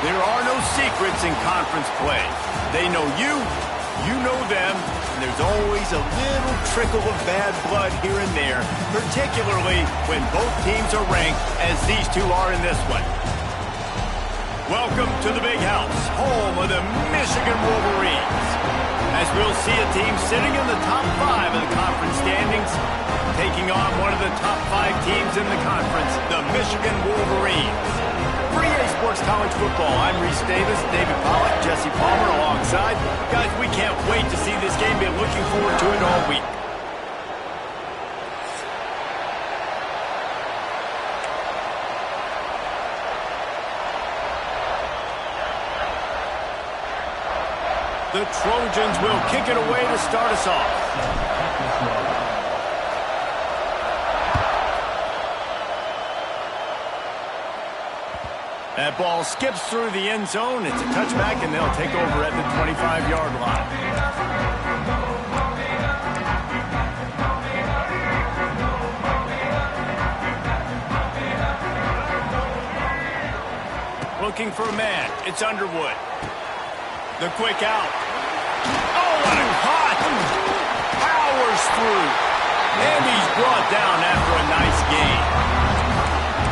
There are no secrets in conference play. They know you, you know them, and there's always a little trickle of bad blood here and there, particularly when both teams are ranked as these two are in this one. Welcome to the Big House, home of the Michigan Wolverines. As we'll see a team sitting in the top 5 of the conference standings, taking on one of the top 5 teams in the conference, the Michigan Wolverines. For EA Sports College Football, I'm Reese Davis, David Pollack, Jesse Palmer alongside. Guys, we can't wait to see this game. Been looking forward to it all week. The Trojans will kick it away to start us off. That ball skips through the end zone. It's a touchback, and they'll take over at the 25-yard line. Looking for a man. It's Underwood. The quick out. Oh, what a hot! Powers through. And he's brought down after a nice gain.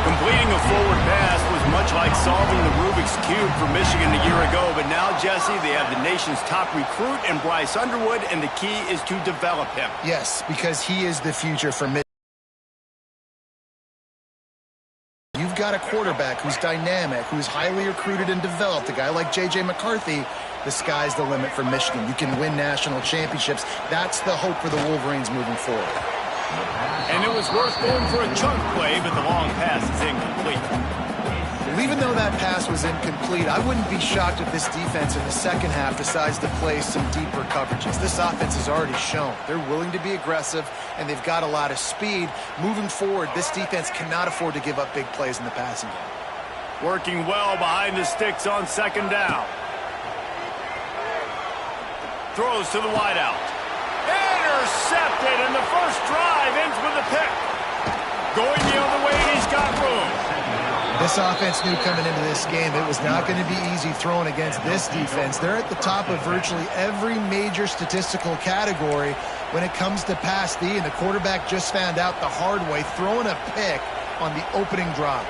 Completing a forward pass was much like solving the Rubik's Cube for Michigan a year ago, but now, Jesse, they have the nation's top recruit in Bryce Underwood, and the key is to develop him. Yes, because he is the future for Michigan. You've got a quarterback who's dynamic, who's highly recruited and developed, a guy like J.J. McCarthy. The sky's the limit for Michigan. You can win national championships. That's the hope for the Wolverines moving forward. And it was worth going for a chunk play, but the long pass is incomplete. Well, even though that pass was incomplete, I wouldn't be shocked if this defense in the second half decides to play some deeper coverages. This offense has already shown they're willing to be aggressive, and they've got a lot of speed. Moving forward, this defense cannot afford to give up big plays in the passing game. Working well behind the sticks on second down. Throws to the wideout. Intercepted, and the first drive ends with a pick. Going the other way, he's got room. This offense knew coming into this game it was not going to be easy throwing against this defense. They're at the top of virtually every major statistical category when it comes to pass D, and the quarterback just found out the hard way, throwing a pick on the opening drive.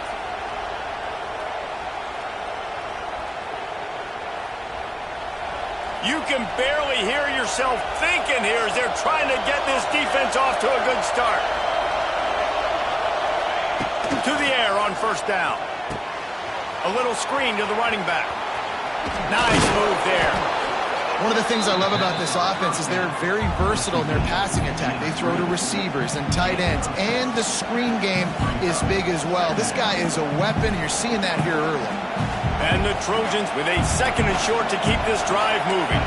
You can barely hear yourself thinking here as they're trying to get this defense off to a good start. To the air on first down. A little screen to the running back. Nice move there. One of the things I love about this offense is they're very versatile in their passing attack. They throw to receivers and tight ends, and the screen game is big as well. This guy is a weapon, and you're seeing that here early. And the Trojans with a second and short to keep this drive moving.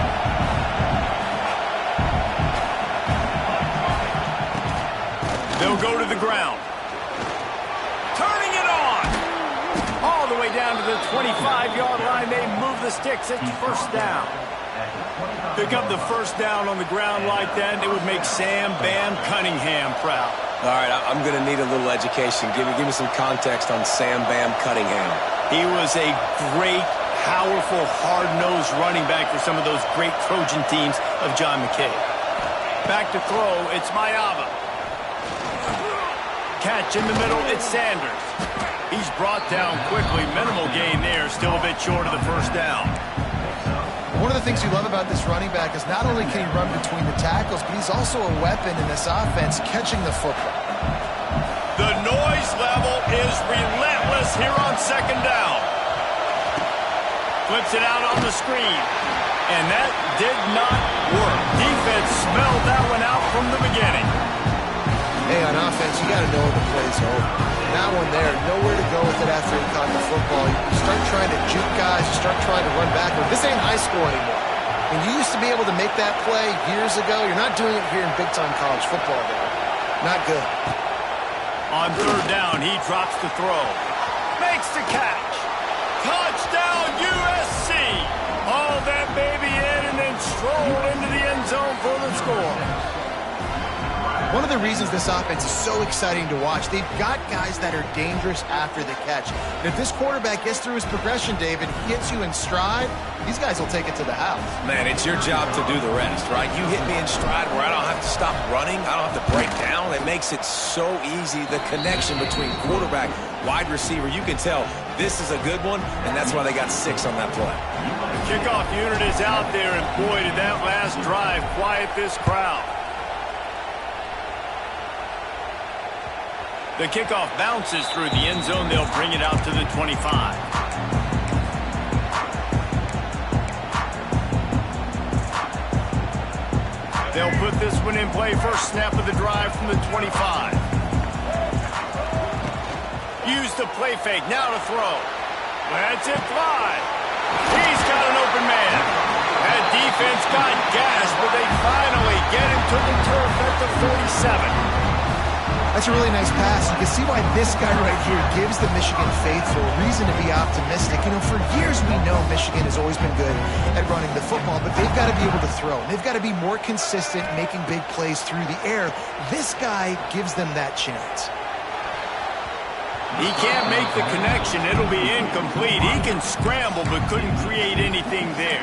They'll go to the ground. Turning it on. All the way down to the 25-yard line. They move the sticks. It's first down. Pick up the first down on the ground like that, and it would make Sam Bam Cunningham proud. All right, I'm going to need a little education. Give me some context on Sam Bam Cunningham. He was a great, powerful, hard-nosed running back for some of those great Trojan teams of John McKay. Back to throw, it's Mayava. Catch in the middle, it's Sanders. He's brought down quickly. Minimal gain there, still a bit short of the first down. One of the things you love about this running back is not only can he run between the tackles, but he's also a weapon in this offense catching the football. The noise level is relentless here on second down. Flips it out on the screen. And that did not work. Defense smelled that one out from the beginning. Hey, on offense, you got to know when the play's over. That one there, nowhere to go with it after he caught the football. You start trying to juke guys, you start trying to run backward. This ain't high school anymore. When you used to be able to make that play years ago, you're not doing it here in big-time college football, though. Not good. On third down, he drops the throw. Makes the catch. Touchdown, USC. Haul that baby in and then stroll into the end zone for the score. One of the reasons this offense is so exciting to watch, they've got guys that are dangerous after the catch. And if this quarterback gets through his progression, David, hits you in stride, these guys will take it to the house. Man, it's your job to do the rest, right? You hit me in stride where I don't have to stop running. I don't have to break down. It makes it so easy. The connection between quarterback, wide receiver, you can tell this is a good one, and that's why they got 6 on that play. The kickoff unit is out there, and boy, did that last drive quiet this crowd. The kickoff bounces through the end zone. They'll bring it out to the 25. They'll put this one in play. First snap of the drive from the 25. Use the play fake. Now to throw. That's it, fly. He's got an open man. That defense got gashed, but they finally get him to the turf at the 47. That's a really nice pass. You can see why this guy right here gives the Michigan faithful reason to be optimistic. You know, for years we know Michigan has always been good at running the football, but they've got to be able to throw. They've got to be more consistent making big plays through the air. This guy gives them that chance. He can't make the connection. It'll be incomplete. He can scramble, but couldn't create anything there.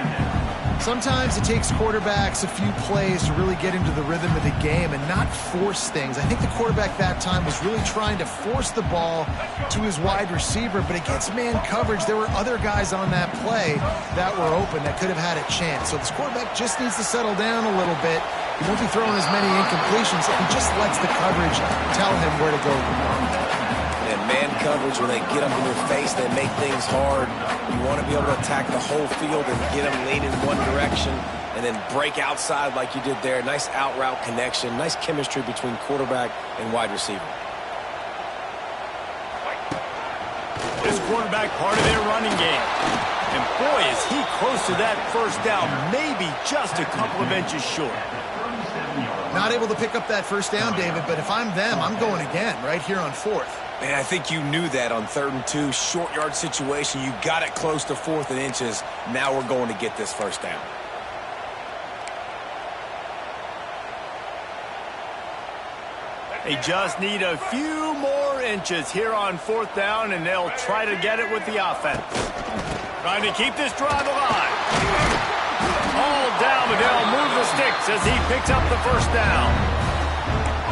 Sometimes it takes quarterbacks a few plays to really get into the rhythm of the game and not force things. I think the quarterback that time was really trying to force the ball to his wide receiver, but against man coverage, there were other guys on that play that were open that could have had a chance. So this quarterback just needs to settle down a little bit. He won't be throwing as many incompletions. He just lets the coverage tell him where to go. And man coverage, when they get up in your face, they make things hard. You want to be able to attack the whole field and get them leaning in one direction and then break outside like you did there. Nice out route connection, nice chemistry between quarterback and wide receiver. This quarterback part of their running game. And boy, is he close to that first down, maybe just a couple of inches short. Not able to pick up that first down, David, but if I'm them, I'm going again right here on 4th. Man, I think you knew that on 3rd and 2, short yard situation. You got it close to 4th and inches. Now we're going to get this first down. They just need a few more inches here on 4th down, and they'll try to get it with the offense. Trying to keep this drive alive. All down, but they'll move the sticks as he picks up the first down.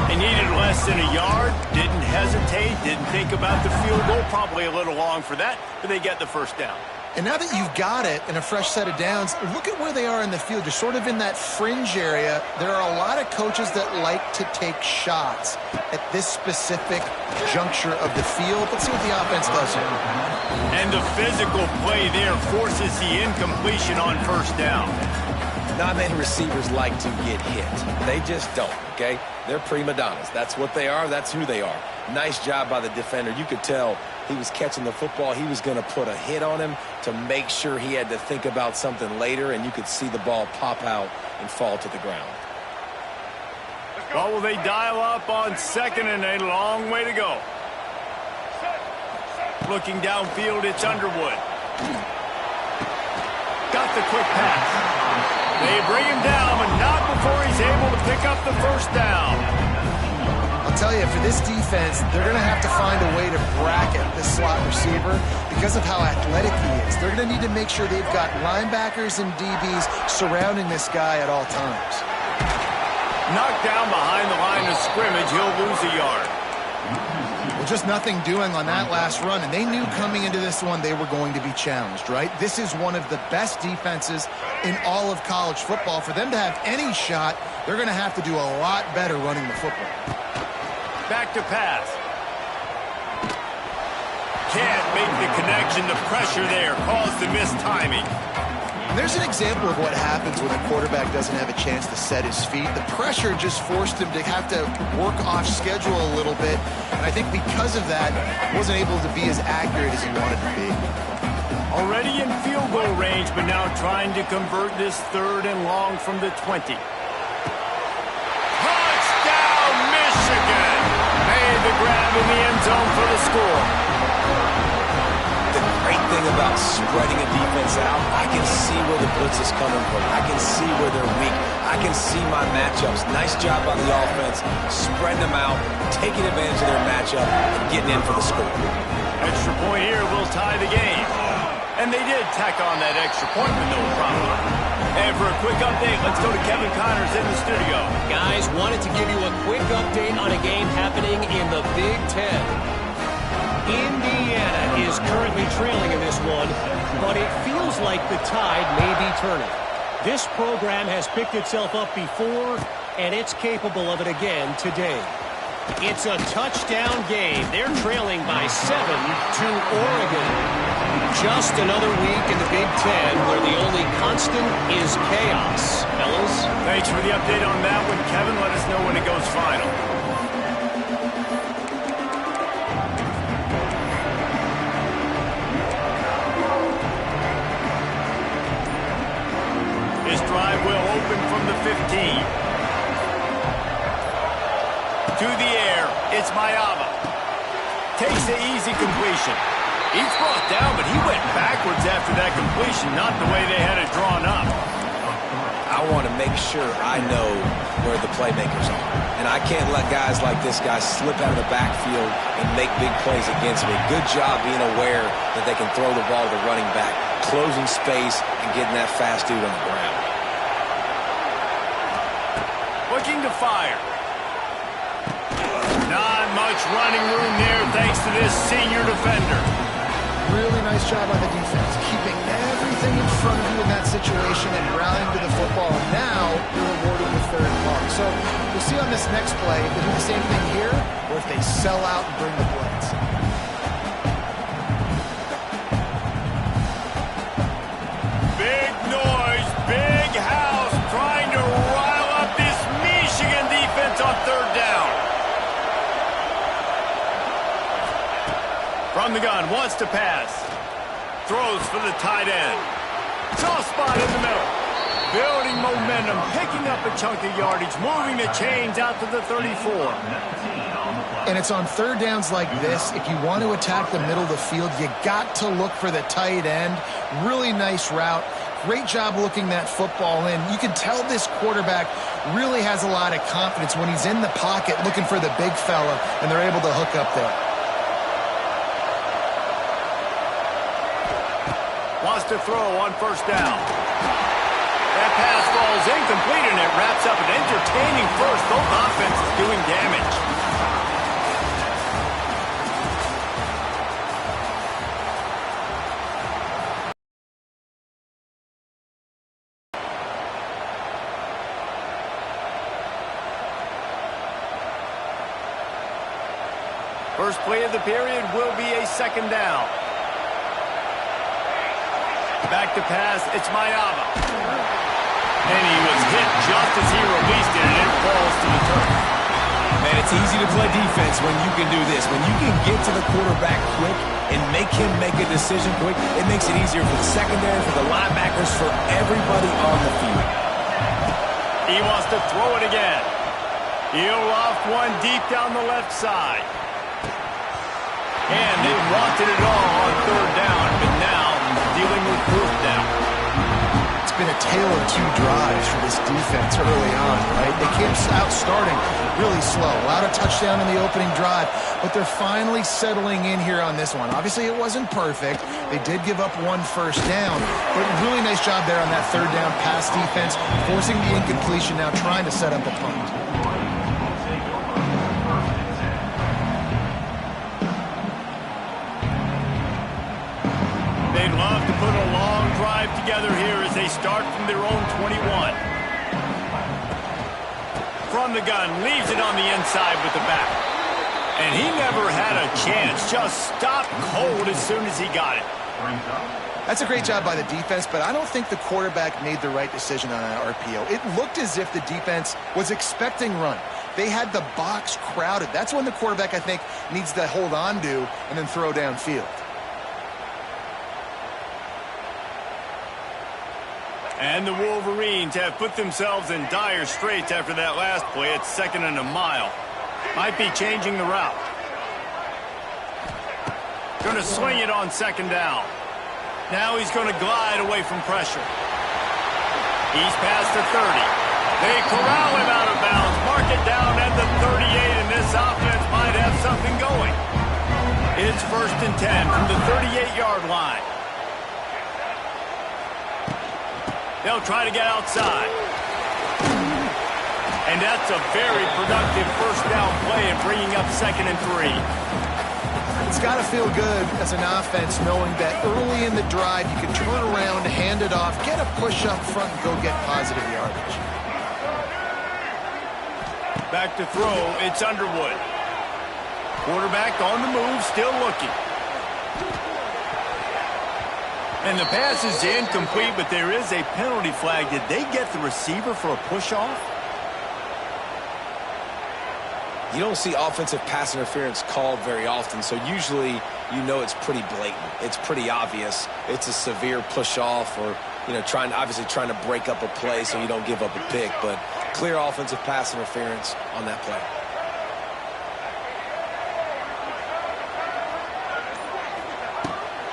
They needed less than a yard, didn't hesitate, didn't think about the field goal. Probably a little long for that, but they get the first down. And now that you've got it and a fresh set of downs, look at where they are in the field. You're sort of in that fringe area. There are a lot of coaches that like to take shots at this specific juncture of the field. Let's see what the offense does here. And the physical play there forces the incompletion on first down. Not many receivers like to get hit. They just don't, okay? They're prima donnas. That's what they are. That's who they are. Nice job by the defender. You could tell he was catching the football. He was going to put a hit on him to make sure he had to think about something later, and you could see the ball pop out and fall to the ground. Well, will they dial up on 2nd and a long way to go? Looking downfield, it's Underwood. Got the quick pass. They bring him down, but not before he's able to pick up the first down. I'll tell you, for this defense, they're going to have to find a way to bracket this slot receiver because of how athletic he is. They're going to need to make sure they've got linebackers and DBs surrounding this guy at all times. Knocked down behind the line of scrimmage, he'll lose a yard. Well, just nothing doing on that last run, and they knew coming into this one they were going to be challenged, right? This is one of the best defenses in all of college football. For them to have any shot, they're going to have to do a lot better running the football. Back to pass. Can't make the connection. The pressure there caused the missed timing. There's an example of what happens when a quarterback doesn't have a chance to set his feet. The pressure just forced him to have to work off schedule a little bit. And I think because of that, wasn't able to be as accurate as he wanted to be. Already in field goal range, but now trying to convert this 3rd and long from the 20. Touchdown, Michigan! Made the grab in the end zone for the score. The great thing about about spreading a defense out. I can see where the blitz is coming from. I can see where they're weak. I can see my matchups. Nice job by the offense, spreading them out, taking advantage of their matchup, and getting in for the score. Extra point here will tie the game. And they did tack on that extra point with no problem. And for a quick update, let's go to Kevin Connors in the studio. Guys, wanted to give you a quick update on a game happening in the Big Ten. Indiana is currently trailing in this one, but it feels like the tide may be turning. This program has picked itself up before, and it's capable of it again today. It's a touchdown game. They're trailing by 7 to Oregon. Just another week in the Big Ten where the only constant is chaos. Fellas? Thanks for the update on that one, Kevin. Let us know when it goes final. This drive will open from the 15. To the air, it's Mayava. Takes the easy completion. He's brought down, but he went backwards after that completion, not the way they had it drawn up. I want to make sure I know where the playmakers are. And I can't let guys like this guy slip out of the backfield and make big plays against me. Good job being aware that they can throw the ball to the running back, closing space, and getting that fast dude on the ground. Looking to fire. Not much running room there thanks to this senior defender. Really nice job by the defense, keeping everything in front of you in that situation and rallying to the football. And now you're rewarded with third and long. So we'll see on this next play if they do the same thing here or if they sell out and bring the blitz. Big noise, big house, trying to rile up this Michigan defense on third down. From the gun, wants to pass. Throws for the tight end. Soft spot in the middle. Building momentum, picking up a chunk of yardage, moving the chains out to the 34. And it's on third downs like this. If you want to attack the middle of the field, you got to look for the tight end. Really nice route. Great job looking that football in. You can tell this quarterback really has a lot of confidence when he's in the pocket looking for the big fella, and they're able to hook up there. Wants to throw on first down. That pass falls incomplete, and it wraps up an entertaining first. Both offenses doing damage. First play of the period will be a second down. Back to pass, it's Mayava. And he was hit just as he released it, and it falls to the turf. Man, it's easy to play defense when you can do this. When you can get to the quarterback quick and make him make a decision quick, it makes it easier for the secondary, for the linebackers, for everybody on the field. He wants to throw it again. He'll loft one deep down the left side. And they wanted it all on third down, but now dealing with fourth down. It's been a tale of two drives for this defense early on, right? They came out starting really slow. A lot of touchdown in the opening drive, but they're finally settling in here on this one. Obviously, it wasn't perfect. They did give up one first down, but really nice job there on that third down pass defense, forcing the incompletion, now trying to set up a punt. They'd love to put a long drive together here as they start from their own 21. From the gun, leaves it on the inside with the back. And he never had a chance, just stopped cold as soon as he got it. That's a great job by the defense, but I don't think the quarterback made the right decision on that RPO. It looked as if the defense was expecting run. They had the box crowded. That's when the quarterback, I think, needs to hold on to and then throw downfield. And the Wolverines have put themselves in dire straits after that last play. It's 2nd and a mile. Might be changing the route. Going to swing it on 2nd down. Now he's going to glide away from pressure. He's past the 30. They corral him out of bounds. Mark it down at the 38, and this offense might have something going. It's 1st and 10 from the 38-yard line. They'll try to get outside. And that's a very productive first down play and bringing up 2nd and 3. It's got to feel good as an offense knowing that early in the drive you can turn around, hand it off, get a push up front, and go get positive yardage. Back to throw, it's Underwood. Quarterback on the move, still looking. And the pass is incomplete, but there is a penalty flag. Did they get the receiver for a push-off? You don't see offensive pass interference called very often, so usually you know it's pretty blatant. It's pretty obvious. It's a severe push-off or, obviously trying to break up a play so you don't give up a pick, but clear offensive pass interference on that play.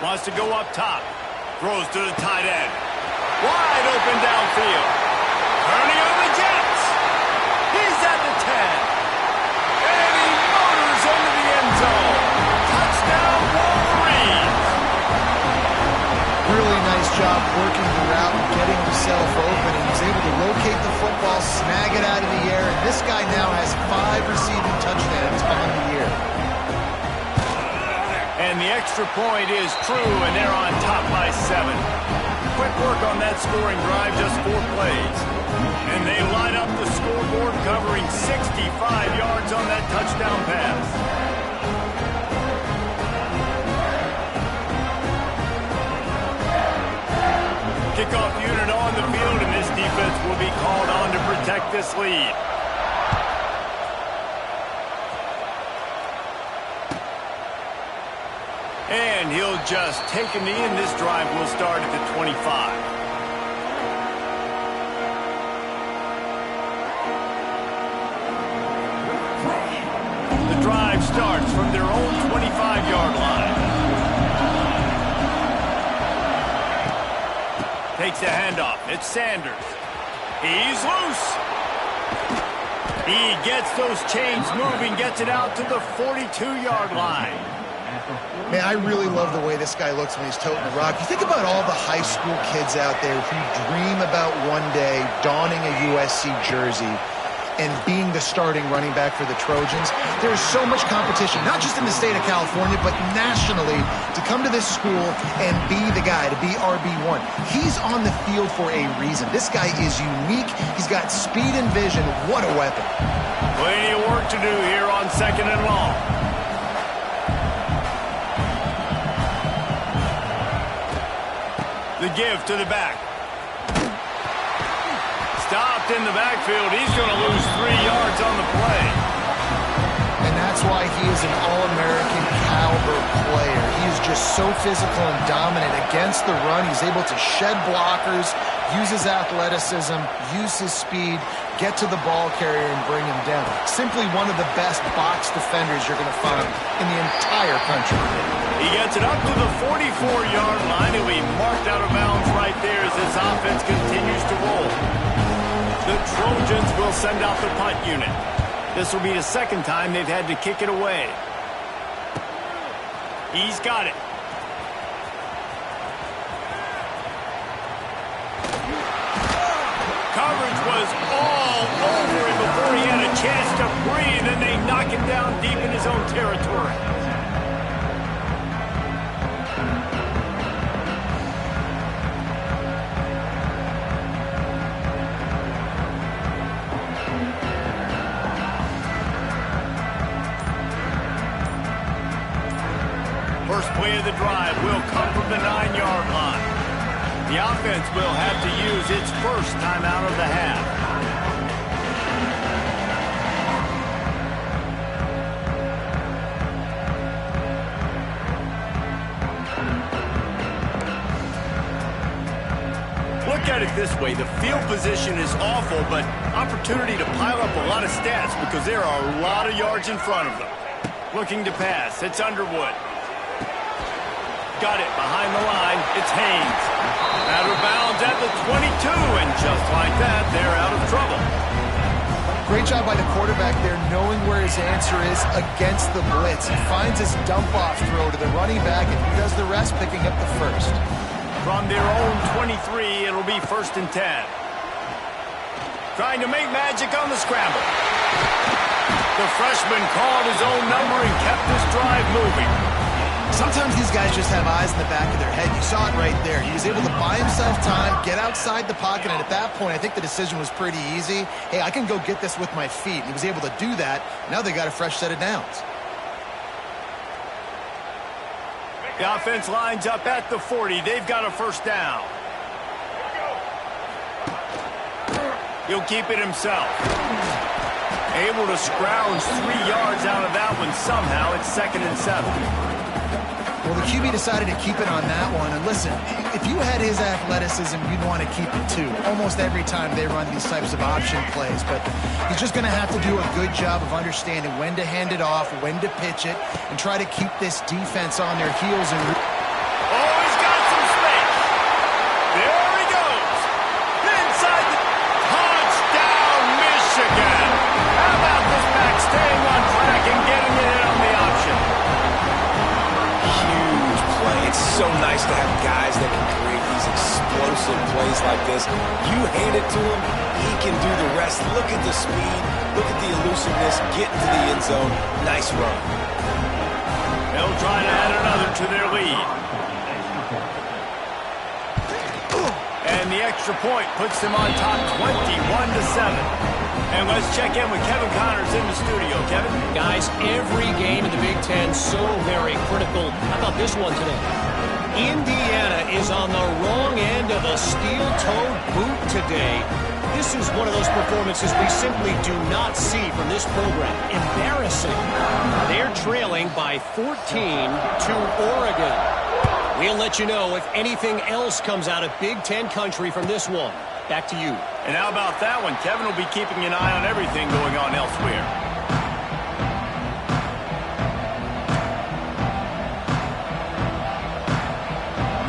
Wants to go up top. Throws to the tight end. Wide open downfield. Turning on the Jets. He's at the 10. And he motors into the end zone. Touchdown, Wolverines. Really nice job working the route and getting himself open. And he's able to locate the football, snag it out of the air. And this guy now has 5 receiving touchdowns on the year. And the extra point is true, and they're on top by 7. Quick work on that scoring drive, just 4 plays. And they line up the scoreboard, covering 65 yards on that touchdown pass. Kickoff unit on the field, and this defense will be called on to protect this lead. And he'll just take a knee, and this drive will start at the 25. The drive starts from their own 25-yard line. Takes a handoff. It's Sanders. He's loose. He gets those chains moving, gets it out to the 42-yard line. Man, I really love the way this guy looks when he's toting the rock. You think about all the high school kids out there who dream about one day donning a USC jersey and being the starting running back for the Trojans. There's so much competition, not just in the state of California, but nationally, to come to this school and be the guy, to be RB1. He's on the field for a reason. This guy is unique. He's got speed and vision. What a weapon. Plenty of work to do here on 2nd and long. The give to the back. Stopped in the backfield. He's going to lose 3 yards on the play. And that's why he is an All-American caliber player. He is just so physical and dominant against the run. He's able to shed blockers, use his athleticism, use his speed, get to the ball carrier and bring him down. Simply one of the best box defenders you're going to find in the entire country. He gets it up to the 44-yard line. He'll be marked out of bounds right there as this offense continues to roll. The Trojans will send out the punt unit. This will be the 2nd time they've had to kick it away. He's got it. Coverage was all over him before he had a chance to breathe, and they knock him down deep in his own territory. First play of the drive will come from the 9-yard line. The offense will have to use its first timeout of the half. Look at it this way. The field position is awful, but opportunity to pile up a lot of stats because there are a lot of yards in front of them. Looking to pass. It's Underwood. got it behind the line. It's Haynes. Out of bounds at the 22, and just like that, they're out of trouble. Great job by the quarterback there, knowing where his answer is against the blitz. He finds his dump-off throw to the running back, and he does the rest, picking up the first. From their own 23, it'll be 1st and 10. Trying to make magic on the scramble. The freshman called his own number and kept this drive moving. Sometimes these guys just have eyes in the back of their head. You saw it right there. He was able to buy himself time, get outside the pocket, and at that point, I think the decision was pretty easy. Hey, I can go get this with my feet. And he was able to do that. Now they got a fresh set of downs. The offense lines up at the 40. They've got a 1st down. He'll keep it himself. Able to scrounge 3 yards out of that one somehow. It's 2nd and 7. Well, the QB decided to keep it on that one. And listen, if you had his athleticism, you'd want to keep it too. Almost every time they run these types of option plays. But he's just going to have to do a good job of understanding when to hand it off, when to pitch it, and try to keep this defense on their heels. And oh, he's got some space. There he goes. Inside the touchdown, Michigan. How about this back staying on track and getting it in on the option? It's so nice to have guys that can create these explosive plays like this. You hand it to him, he can do the rest. Look at the speed, look at the elusiveness, get into the end zone. Nice run. They'll try to add another to their lead. And the extra point puts them on top 21-7. And let's check in with Kevin Connors in the studio. Kevin? Guys, every game in the Big Ten so very critical. How about this one today? Indiana is on the wrong end of a steel-toed boot today. This is one of those performances we simply do not see from this program. Embarrassing. They're trailing by 14 to Oregon. We'll let you know if anything else comes out of Big Ten country from this one. Back to you. And how about that one? Kevin will be keeping an eye on everything going on elsewhere.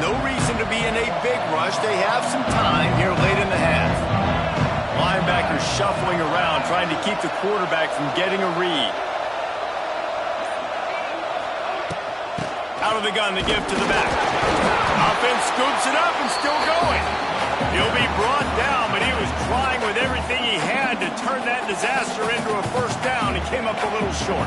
No reason to be in a big rush. They have some time here late in the half. Linebackers shuffling around, trying to keep the quarterback from getting a read. Out of the gun, the give to the back. Offense scoops it up and still going. He'll be brought down, but he was trying with everything he had to turn that disaster into a 1st down. He came up a little short.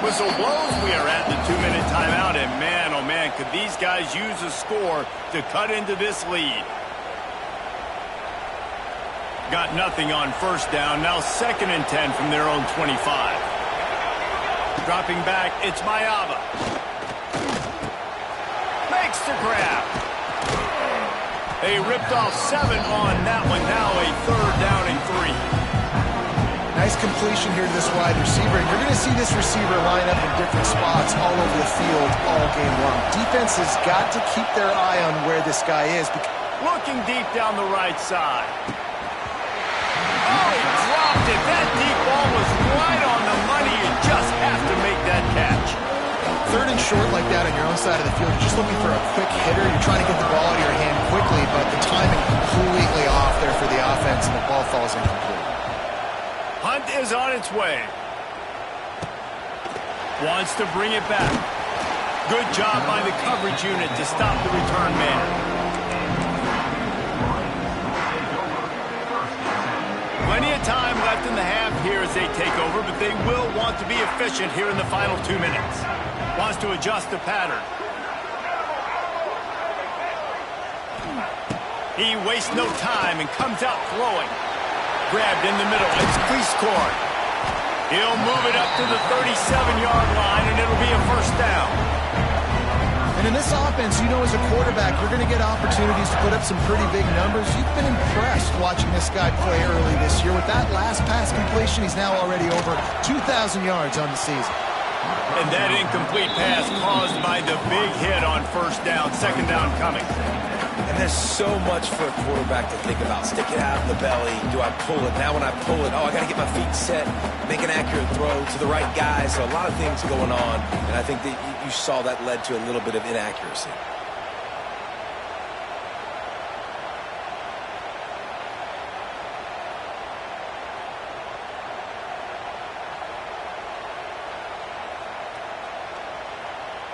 Whistle blows. We are at the 2-minute timeout, and man, oh man, could these guys use a score to cut into this lead. Got nothing on 1st down. Now 2nd and 10 from their own 25. Dropping back, it's Mayava. Makes the grab. They ripped off 7 on that one. Now a 3rd down and 3. nice completion here to this wide receiver. And you're going to see this receiver line up in different spots all over the field all game long. Defense has got to keep their eye on where this guy is. Looking deep down the right side. Oh, he dropped it. That deep ball was right on the money. You just have to make that catch. 3rd and short like that on your own side of the field. You're just looking for a quick hitter. You're trying to get the ball out of your hand quickly, but the timing completely off there for the offense, and the ball falls incomplete. Hunt is on its way. Wants to bring it back. Good job by the coverage unit to stop the return man. Plenty of time left in the half here as they take over, but they will want to be efficient here in the final 2 minutes. Wants to adjust the pattern. He wastes no time and comes out throwing. Grabbed in the middle. It's Cleescore. He'll move it up to the 37-yard line, and it'll be a 1st down. And in this offense, you know, as a quarterback, you're going to get opportunities to put up some pretty big numbers. You've been impressed watching this guy play early this year. With that last pass completion, he's now already over 2,000 yards on the season. And that incomplete pass caused by the big hit on 1st down. 2nd down coming. And there's so much for a quarterback to think about. Stick it out in the belly. Do I pull it? Now when I pull it, oh, I got to get my feet set, make an accurate throw to the right guy. So a lot of things going on. And I think that you saw that led to a little bit of inaccuracy.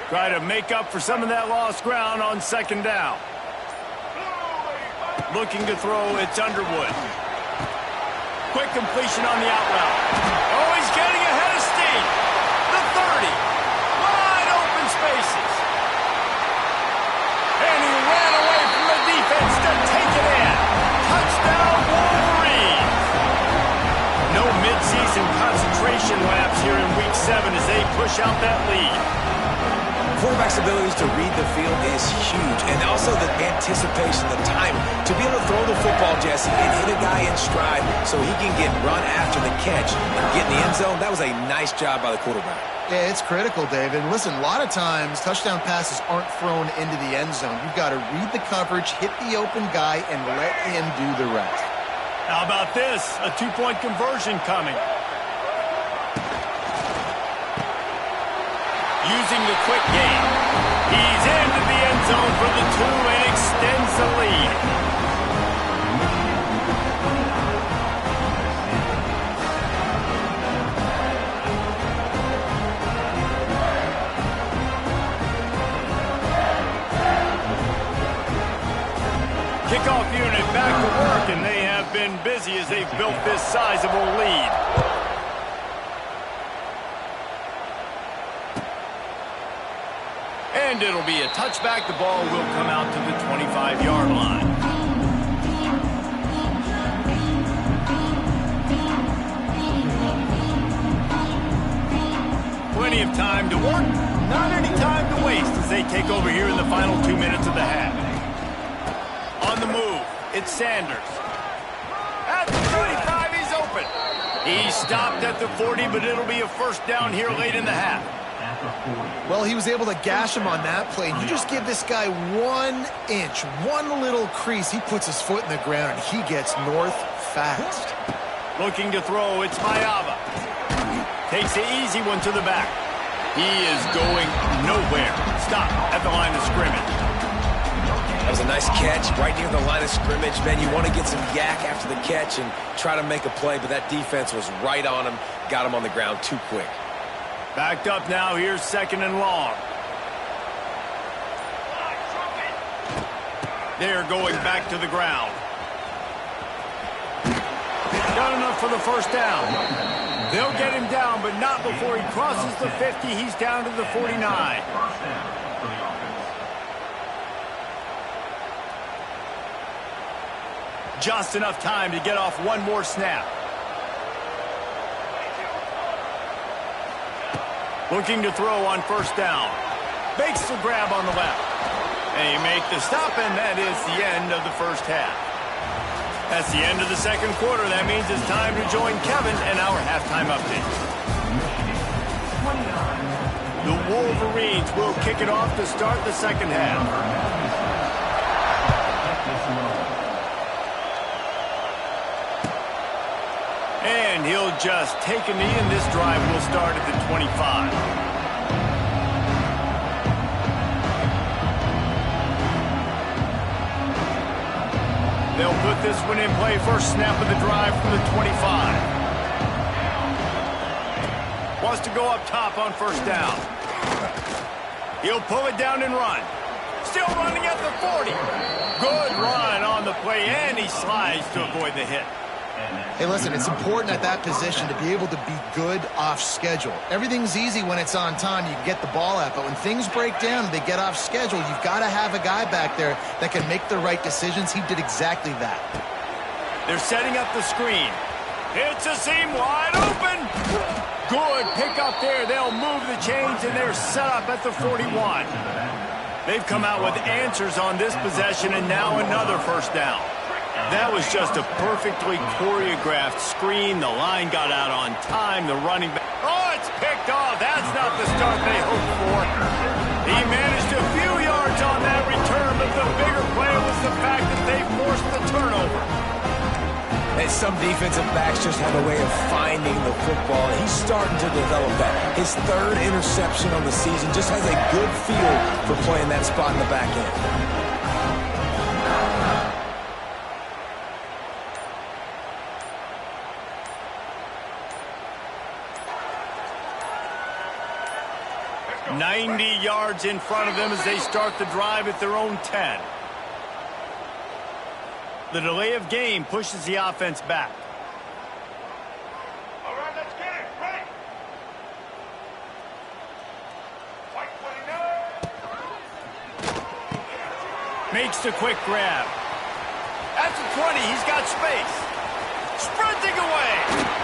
Try to make up for some of that lost ground on second down. Looking to throw, it's Underwood. Quick completion on the out route. Oh, he's getting ahead of steam. The 30. Wide open spaces. And he ran away from the defense to take it in. Touchdown, Wolverines. No midseason concentration laps here in Week 7 as they push out that lead. Quarterback's abilities to read the field is huge, and also the anticipation, the timing. To be able to throw the football, Jesse, and hit a guy in stride so he can get run after the catch and get in the end zone, that was a nice job by the quarterback. Yeah, it's critical, David. Listen, a lot of times touchdown passes aren't thrown into the end zone. You've got to read the coverage, hit the open guy, and let him do the rest. How about this? A two-point conversion coming. Using the quick game. He's into the end zone for the 2 and extends the lead. Kickoff unit back to work, and they have been busy as they've built this sizable lead. And it'll be a touchback. The ball will come out to the 25-yard line. Plenty of time to work. Not any time to waste as they take over here in the final 2 minutes of the half. On the move, it's Sanders. At the 35, he's open. He stopped at the 40, but it'll be a first down here late in the half. Well, he was able to gash him on that play. You just give this guy 1 inch, one little crease. He puts his foot in the ground, and he gets north fast. Looking to throw, it's Mayava. Takes the easy one to the back. He is going nowhere. Stop at the line of scrimmage. That was a nice catch right near the line of scrimmage. Man, you want to get some yak after the catch and try to make a play, but that defense was right on him, got him on the ground too quick. Backed up now, here's second and long. They're going back to the ground. Got enough for the first down. They'll get him down, but not before he crosses the 50. He's down to the 49. Just enough time to get off one more snap. Looking to throw on first down. Makes the grab on the left. And he make the stop, and that is the end of the first half. That's the end of the second quarter. That means it's time to join Kevin and our halftime update. The Wolverines will kick it off to start the second half. And he'll just take a knee, and this drive will start at the 25. They'll put this one in play. First snap of the drive from the 25. Wants to go up top on first down. He'll pull it down and run. Still running at the 40. Good run on the play, and he slides to avoid the hit. Hey, listen, it's important at that position to be able to be good off schedule. Everything's easy when it's on time. You can get the ball out, but when things break down and they get off schedule, you've got to have a guy back there that can make the right decisions. He did exactly that. They're setting up the screen. It's a seam wide open. Good pick up there. They'll move the chains, and they're set up at the 41. They've come out with answers on this possession, and now another first down. That was just a perfectly choreographed screen. The line got out on time. The running back. Oh, it's picked off. That's not the start they hoped for. He managed a few yards on that return, but the bigger play was the fact that they forced the turnover. And some defensive backs just have a way of finding the football. He's starting to develop that. His third interception on the season just has a good feel for playing that spot in the back end. 90 yards in front of them as they start the drive at their own 10. The delay of game pushes the offense back. All right, let's get it. Right. White 29. Makes the quick grab. At the 20, he's got space. Sprinting away.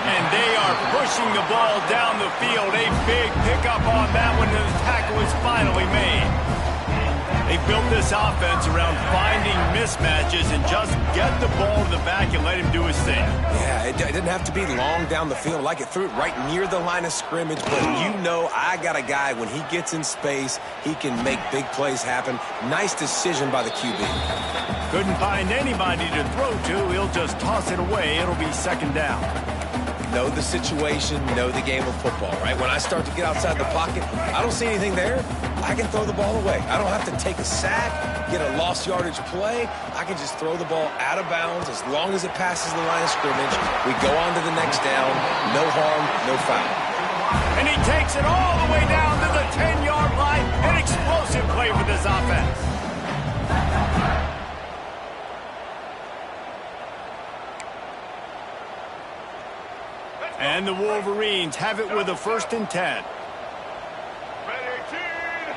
And they are pushing the ball down the field. A big pickup on that one, and the tackle is finally made. They built this offense around finding mismatches and just get the ball to the back and let him do his thing. Yeah, it didn't have to be long down the field. Like it threw it right near the line of scrimmage, but you know I got a guy, when he gets in space, he can make big plays happen. Nice decision by the QB. Couldn't find anybody to throw to. He'll just toss it away. It'll be second down. Know the situation, know the game of football, right? When I start to get outside the pocket, I don't see anything there, I can throw the ball away. I don't have to take a sack, get a lost yardage play. I can just throw the ball out of bounds as long as it passes the line of scrimmage. We go on to the next down. No harm, no foul. And he takes it all the way down to the 10-yard line. An explosive play for this offense. And the Wolverines have it with a 1st and 10.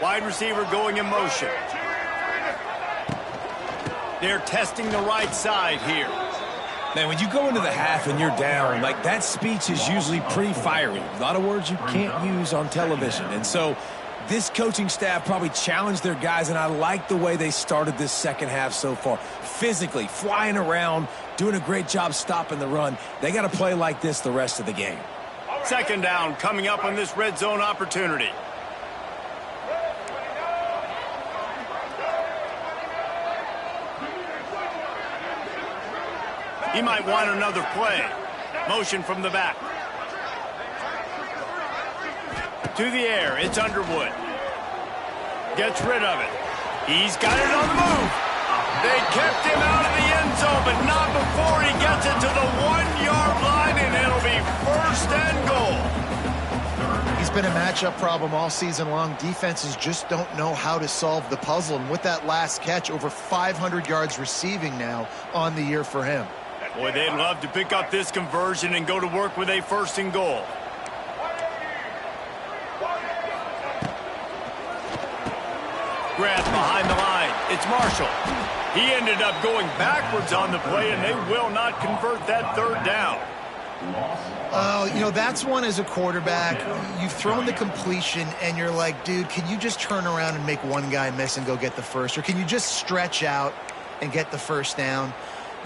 Wide receiver going in motion. They're testing the right side here. Man, when you go into the half and you're down, like, that speech is usually pretty fiery. A lot of words you can't use on television. And so this coaching staff probably challenged their guys, and I like the way they started this second half so far. Physically, flying around, doing a great job stopping the run. They got to play like this the rest of the game. Second down coming up on this red zone opportunity. He might want another play. Motion from the back. To the air, it's Underwood. Gets rid of it. He's got it on the move. They kept him out of the end zone, but not before he gets it to the 1-yard line, and it'll be 1st and goal. He's been a matchup problem all season long. Defenses just don't know how to solve the puzzle. And with that last catch, over 500 yards receiving now on the year for him. Boy, they'd love to pick up this conversion and go to work with a 1st and goal. Grant behind the line. It's Marshall. He ended up going backwards on the play, and they will not convert that 3rd down. You know, that's one as a quarterback. You've thrown the completion, and you're like, dude, can you just turn around and make one guy miss and go get the first? Or can you just stretch out and get the 1st down?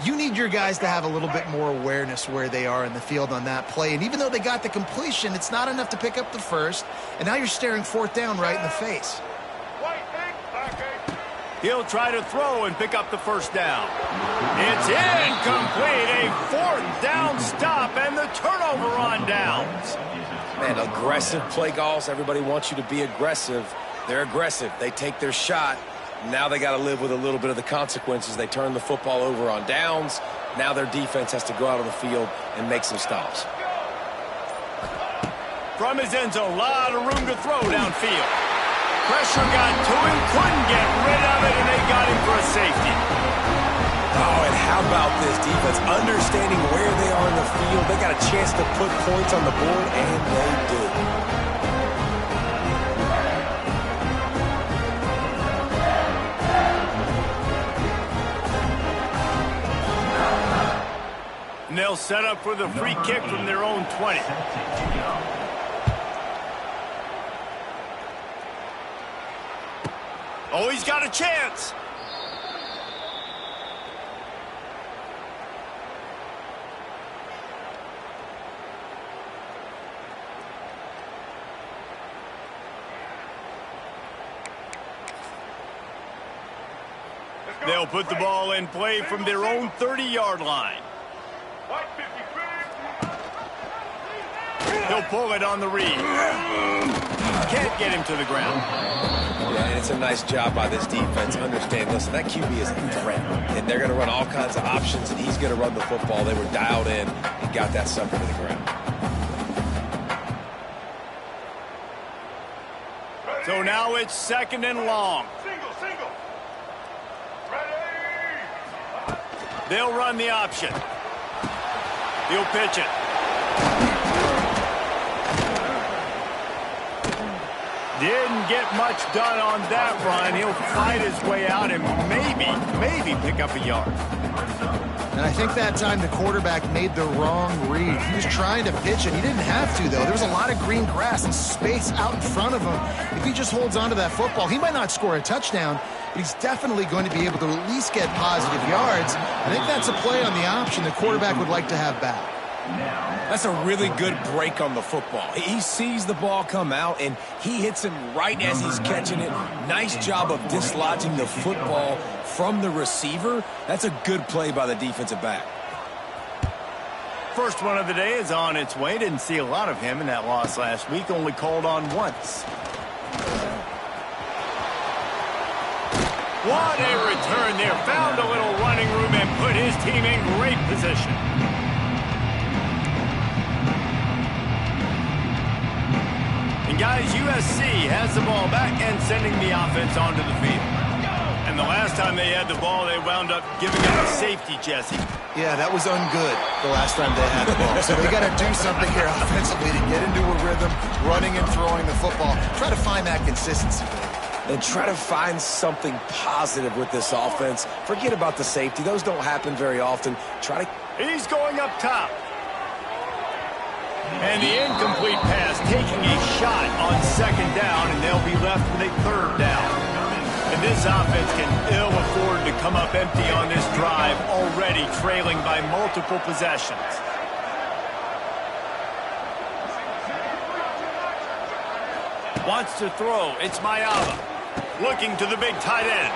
You need your guys to have a little bit more awareness where they are in the field on that play. And even though they got the completion, it's not enough to pick up the 1st. And now you're staring 4th down right in the face. He'll try to throw and pick up the 1st down. It's incomplete. A 4th down stop and the turnover on downs. Man, aggressive play calls. Everybody wants you to be aggressive. They're aggressive. They take their shot. Now they got to live with a little bit of the consequences. They turn the football over on downs. Now their defense has to go out on the field and make some stops. From his end zone, a lot of room to throw downfield. Pressure got to him, couldn't get rid of it, and they got him for a safety. Oh, and how about this defense? Understanding where they are in the field. They got a chance to put points on the board, and they do. And they'll set up for the free kick from their own 20. Oh, he's got a chance. They'll put the ball in play from their own 30-yard line. He'll pull it on the read. Can't get him to the ground. Yeah, and it's a nice job by this defense. Understand, listen, that QB is a threat. And they're going to run all kinds of options, and he's going to run the football. They were dialed in and got that sucker to the ground. So now it's 2nd and long. Single. Ready. They'll run the option. He'll pitch it. Didn't get much done on that run. He'll fight his way out and maybe pick up a yard. And I think that time the quarterback made the wrong read. He was trying to pitch it. He didn't have to, though. There was a lot of green grass and space out in front of him. If he just holds on to that football, he might not score a touchdown, but he's definitely going to be able to at least get positive yards. I think that's a play on the option the quarterback would like to have back. That's a really good break on the football. He sees the ball come out, and he hits him right as he's catching it. Nice job of dislodging the football from the receiver. That's a good play by the defensive back. First one of the day is on its way. Didn't see a lot of him in that loss last week. Only called on once. What a return there. Found a little running room and put his team in great position. And guys, USC has the ball back and sending the offense onto the field. And the last time they had the ball, they wound up giving up a safety, Jesse. Yeah, that was ungood the last time they had the ball. So they got to do something here offensively to get into a rhythm, running and throwing the football. Try to find that consistency. And try to find something positive with this offense. Forget about the safety. Those don't happen very often. He's going up top. And the incomplete pass taking a shot on 2nd down, and they'll be left with a 3rd down. And this offense can ill afford to come up empty on this drive, already trailing by multiple possessions. Wants to throw. It's Mayava. Looking to the big tight end.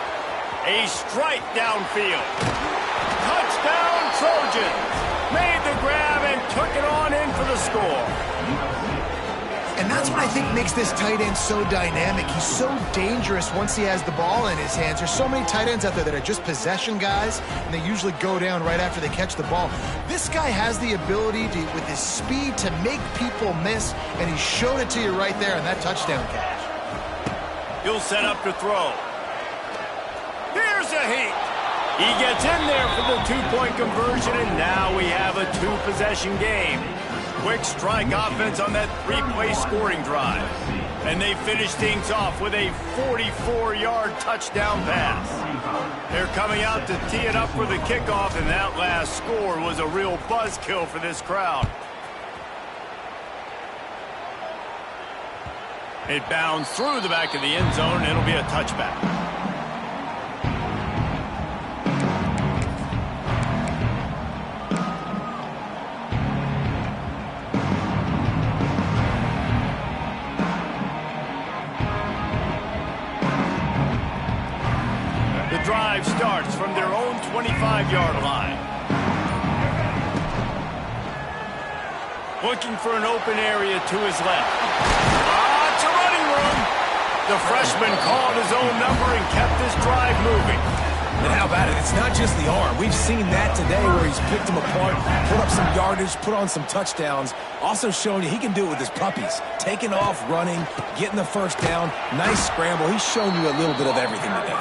A strike downfield. Touchdown, Trojans. Made the grab and took it on in for the score. And that's what I think makes this tight end so dynamic. He's so dangerous once he has the ball in his hands. There's so many tight ends out there that are just possession guys, and they usually go down right after they catch the ball. This guy has the ability to, with his speed, to make people miss, and he showed it to you right there in that touchdown catch. He'll set up to throw. Here's a heat. He gets in there for the 2-point conversion, and now we have a 2-possession game. Quick strike offense on that 3-play scoring drive. And they finish things off with a 44-yard touchdown pass. They're coming out to tee it up for the kickoff, and that last score was a real buzzkill for this crowd. It bounds through the back of the end zone, and it'll be a touchback. Drive starts from their own 25-yard line. Looking for an open area to his left. It's a running room. The freshman called his own number and kept this drive moving. And how about it? It's not just the arm. We've seen that today where he's picked them apart, put up some yardage, put on some touchdowns. Also showing you he can do it with his puppies. Taking off, running, getting the first down. Nice scramble. He's shown you a little bit of everything today.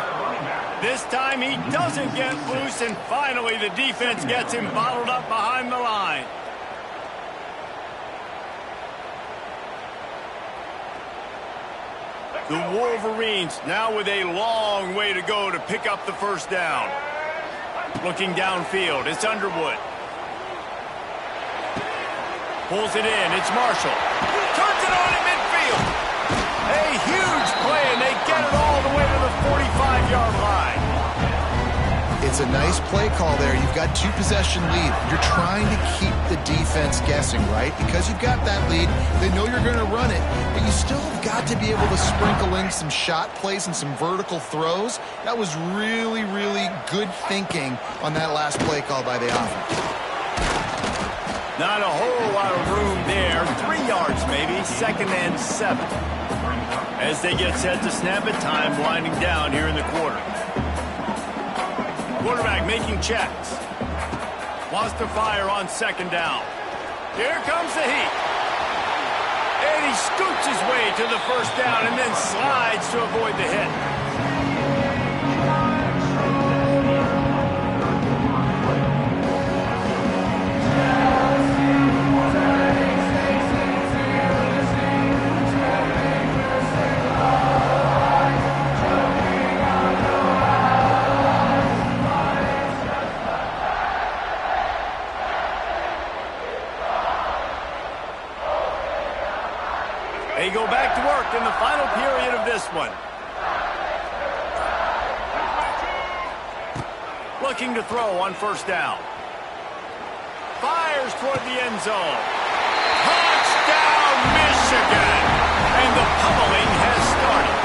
This time he doesn't get loose, and finally the defense gets him bottled up behind the line. The Wolverines now with a long way to go to pick up the first down. Looking downfield, it's Underwood. Pulls it in, it's Marshall. Turns it on in midfield. A huge play, and they get it all the way to the 45-yard line. It's a nice play call there. You've got 2-possession lead. You're trying to keep the defense guessing, right? Because you've got that lead, they know you're going to run it, but you still have got to be able to sprinkle in some shot plays and some vertical throws. That was really, really good thinking on that last play call by the offense. Not a whole lot of room there. 3 yards maybe, 2nd and 7. As they get set to snap it, time winding down here in the quarter. Quarterback making checks. Wants to fire on 2nd down. Here comes the heat. A And he scoots his way to the first down and then slides to avoid the hit. They go back to work in the final period of this one. Looking to throw on first down. Fires toward the end zone. Touchdown, Michigan! And the pummeling has started.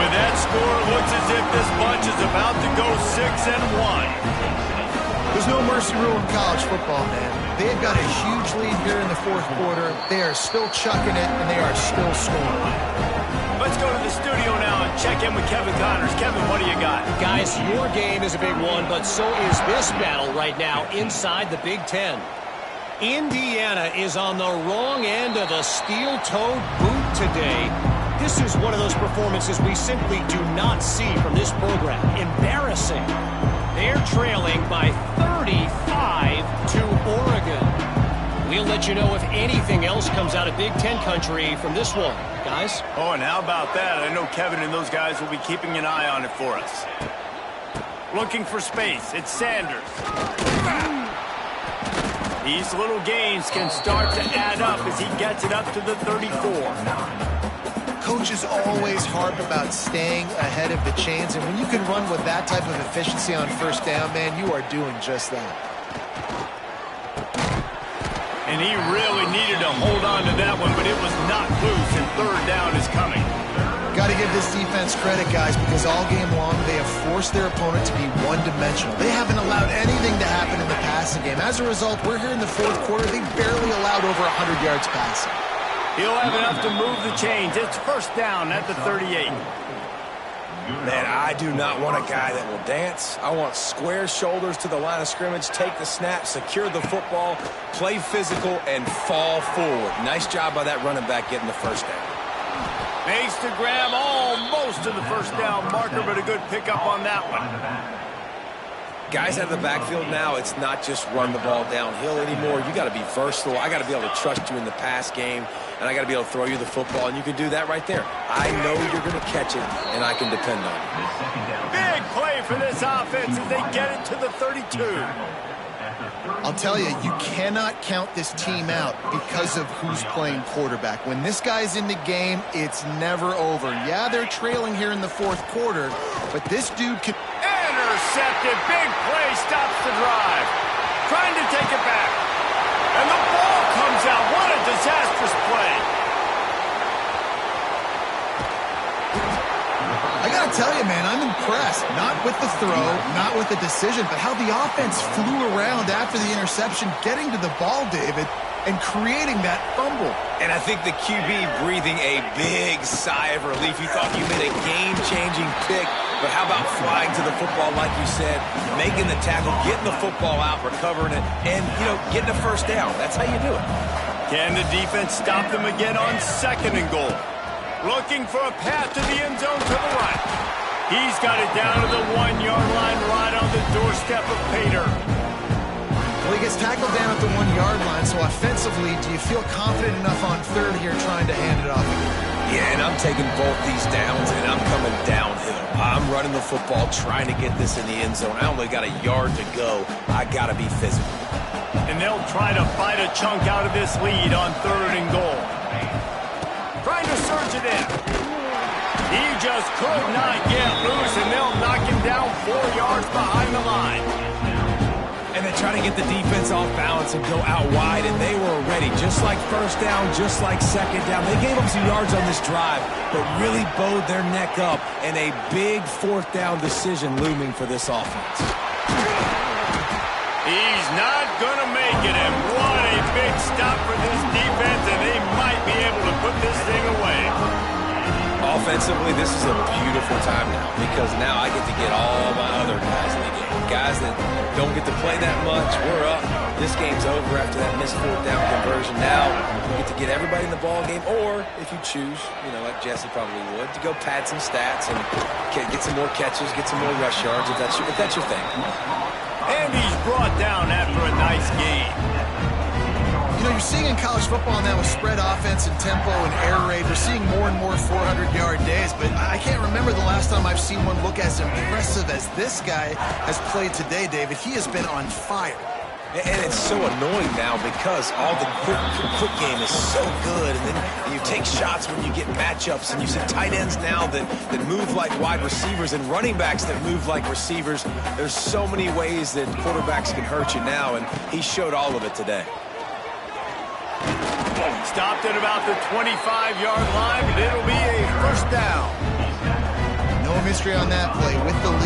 With that score, it looks as if this bunch is about to go 6-1. There's no mercy rule in college football, man. They've got a huge lead here in the fourth quarter. They are still chucking it, and they are still scoring. Let's go to the studio now and check in with Kevin Connors. Kevin, what do you got? Guys, your game is a big one, but so is this battle right now inside the Big Ten. Indiana is on the wrong end of a steel-toed boot today. This is one of those performances we simply do not see from this program. Embarrassing. They're trailing by 35 to Oregon. We'll let you know if anything else comes out of Big Ten country from this one, guys. Oh, and how about that? I know Kevin and those guys will be keeping an eye on it for us. Looking for space. It's Sanders. These little gains can start to add up as he gets it up to the 34. Coaches always harp about staying ahead of the chains, and when you can run with that type of efficiency on first down, man, you are doing just that. And he really needed to hold on to that one, but it was not loose, and third down is coming. Got to give this defense credit, guys, because all game long they have forced their opponent to be one-dimensional. They haven't allowed anything to happen in the passing game. As a result, we're here in the fourth quarter. They barely allowed over 100 yards passing. He'll have enough to move the chains. It's first down at the 38. Man, I do not want a guy that will dance. I want square shoulders to the line of scrimmage, take the snap, secure the football, play physical, and fall forward. Nice job by that running back getting the first down. Makes the grab almost to the first down marker, but a good pickup on that one. Guys out of the backfield now, it's not just run the ball downhill anymore. You got to be versatile. I got to be able to trust you in the pass game, and I got to be able to throw you the football, and you can do that right there. I know you're going to catch it, and I can depend on you. Big play for this offense as they get it to the 32. I'll tell you, you cannot count this team out because of who's playing quarterback. When this guy's in the game, it's never over. Yeah, they're trailing here in the fourth quarter, but this dude can... Intercepted. Big play stops the drive. Trying to take it back. And the ball comes out. What a disastrous play. I got to tell you, man, I'm impressed. Not with the throw, not with the decision, but how the offense flew around after the interception, getting to the ball, David, and creating that fumble. And I think the QB breathing a big sigh of relief. He thought you made a game-changing pick, but how about flying to the football, like you said, making the tackle, getting the football out, recovering it, and, getting a first down. That's how you do it. Can the defense stop them again on second and goal? Looking for a path to the end zone to the right. He's got it down to the 1-yard line right on the doorstep of Pater. Well, he gets tackled down at the 1-yard line, so offensively, do you feel confident enough on third here trying to hand it off again? Yeah, and I'm taking both these downs, and I'm coming downhill. I'm running the football, trying to get this in the end zone. I only got a yard to go. I got to be physical. And they'll try to bite a chunk out of this lead on third and goal. Trying to surge it in. He just could not get loose, and they'll knock him down 4 yards behind the line. And they try to get the defense off balance and go out wide, and they were ready. Just like first down, just like second down. They gave up some yards on this drive, but really bowed their neck up, and a big fourth down decision looming for this offense. He's not going to make it, and what a big stop for this defense, and they might be able to put this thing away. Offensively, this is a beautiful time now, because now I get to get all my other guys in the game. Guys that don't get to play that much. We're up. This game's over after that missed fourth down conversion. Now we get to get everybody in the ball game, or if you choose, like Jesse probably would, to go pad some stats and get some more catches, get some more rush yards if that's your thing. And he's brought down after a nice gain. You're seeing in college football now with spread offense and tempo and air raid, we're seeing more and more 400-yard days, but I can't remember the last time I've seen one look as impressive as this guy has played today, David. He has been on fire. And it's so annoying now because all the quick game is so good, and then you take shots when you get matchups, and you see tight ends now that move like wide receivers and running backs that move like receivers. There's so many ways that quarterbacks can hurt you now, and he showed all of it today. Stopped at about the 25-yard line, but it'll be a first down. No mystery on that play with the lead.